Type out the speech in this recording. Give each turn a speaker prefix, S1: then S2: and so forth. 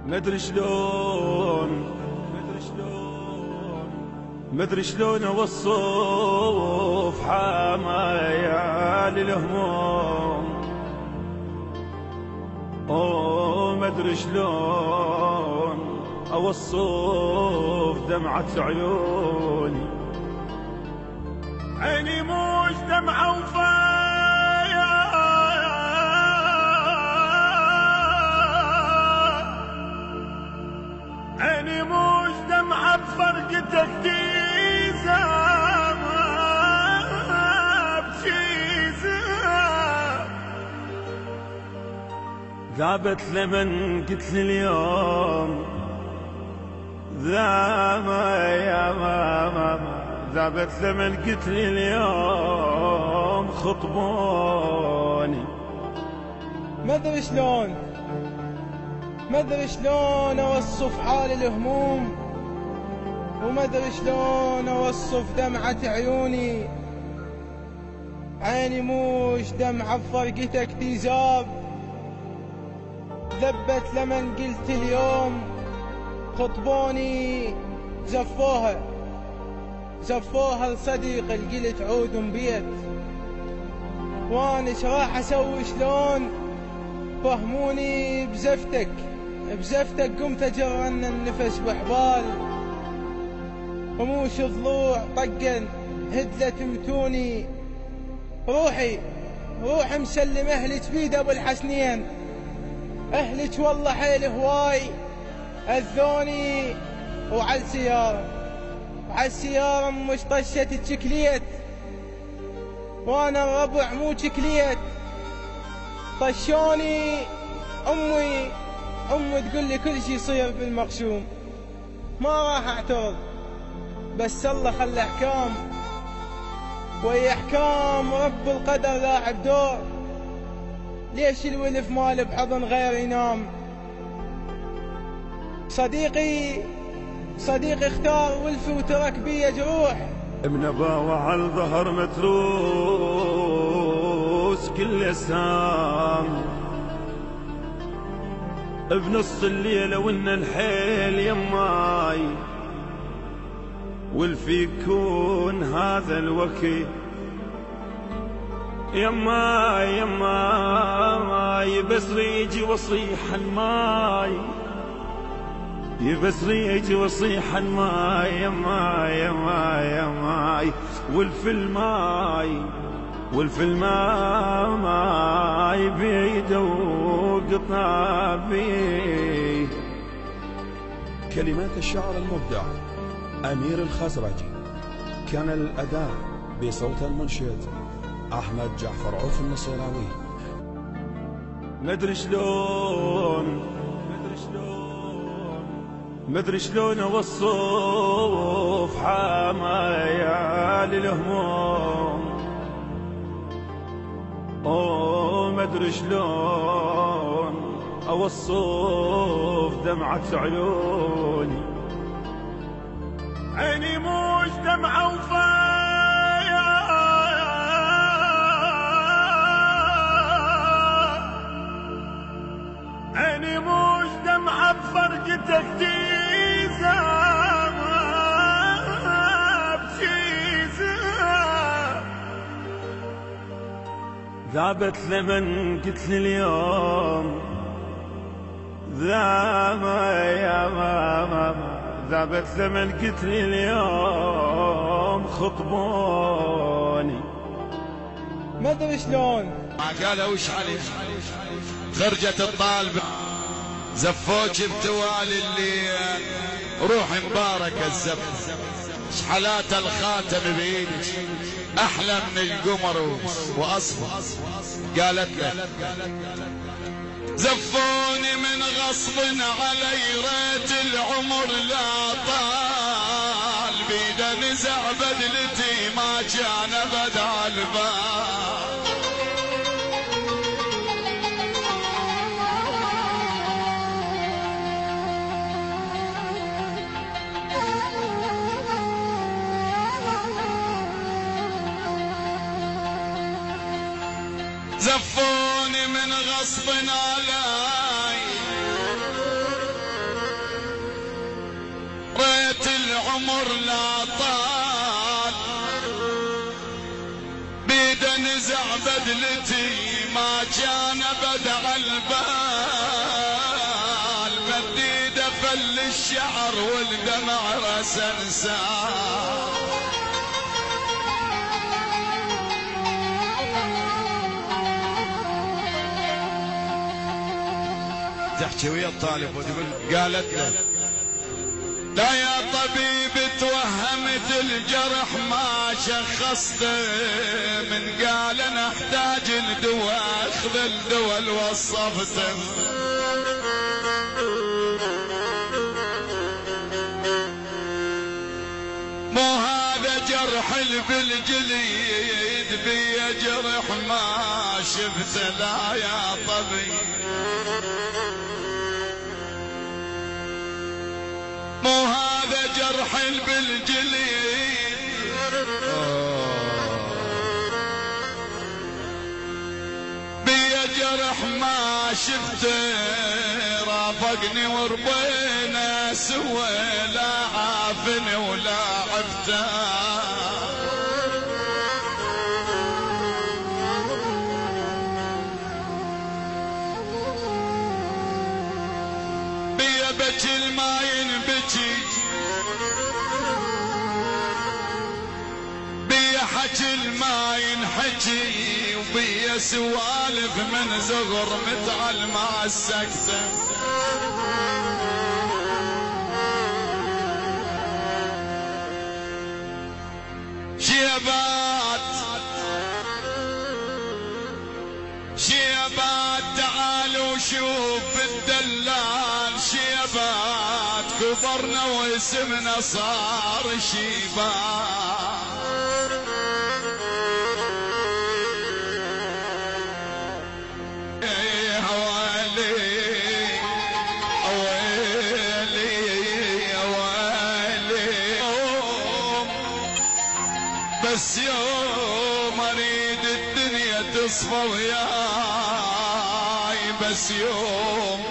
S1: مدري شلون اوصف حمايا للهموم، مدري شلون اوصف دمعة عيوني. عيني موج دمعة وفايا، عيني موج دمعة بفرقتك تيزة بجيزة، ذابت لمن قلت لي اليوم ذابت لمن قلت لي اليوم خطبوني.
S2: مدري شلون اوصف حال الهموم، ومدري شلون اوصف دمعة عيوني. عيني موج دمعة بفرقتك تيزاب، ذبت لمن قلت اليوم خطبوني. زفوها لصديق القلت عود بيت، وانا ايش راح اسوي شلون؟ فهموني بزفتك قمت اجرن النفس بحبال، رموش الضلوع طقن هدلت متوني. روحي مسلم اهلك بيد ابو الحسنين، اهلك والله حيل هواي اذوني. وعلى السيارة مش طشت الشكليت، وانا الربع مو شكليت. طشوني امي تقول لي كل شي يصير بالمقسوم. ما راح اعترض، بس الله خلى احكام، ويا احكام رب القدر لاعب دور. ليش الولف مال بحضن غير ينام؟ صديقي اختار ولفي وترك بي جروح.
S1: منباوع على الظهر متروس كل اسام، بنص الليل وان الحيل يماي، والفي يكون هذا الوكي يماي بس ريجي وصيح الماي، بس ريجي وصيح الماي يماي والفي بيده وقطع بيه.
S3: كلمات الشاعر المبدع أمير الخزرجي، كان الأداء بصوت المنشد أحمد جعفر عوف النصيراوي.
S1: مدري شلون اوصف حمايا للهموم، مدري شلون اوصف دمعة عيوني. عيني موج دمعة وفايا، عيني موج دمعة بفرقتك تيزة بجيزة، ذابت لمن قلت لي اليوم ذابت لمن قلت لي اليوم خطبوني.
S2: مدري شلون
S4: ما قالوا وش عليه خرجت الطالبة، زفوك بتوالي الليل، روحي مبارك الزف، شحلات الخاتم بيدك احلى من القمر واصفى. قالت له زفوني من غصب علي، ريت العمر لا طال، بيده نزع بدلتي ما كان بدع البال. زفوني من غصب علي، العمر لا طال، بيد نزع بدلتي ما كان بدع البال، مديد فل الشعر والدمع رسنسان. تحكي ويا الطالب وتقول قالت له لا يا طبيب توهمت الجرح ما شخصته، من قال انا احتاج الدواء اخذ الدواء وصفته. مو هذا جرح بالجليد بيا جرح ما شفته لا يا طبيب، مو هذا جرح بالجليد بيا جرح ما شفته، رافقني وربينا سوى لا عافني ولا عفته. بيا بكي الماين بكي، بيا حكي الماين حكي، وبيا سوالف من زغر متعلم عالسكتة. شيبات شيبات تعالوا شوف الدلال، شيبات كبرنا واسمنا صار شيبات. بس يوم اريد الدنيا تصفى وياي، بس يوم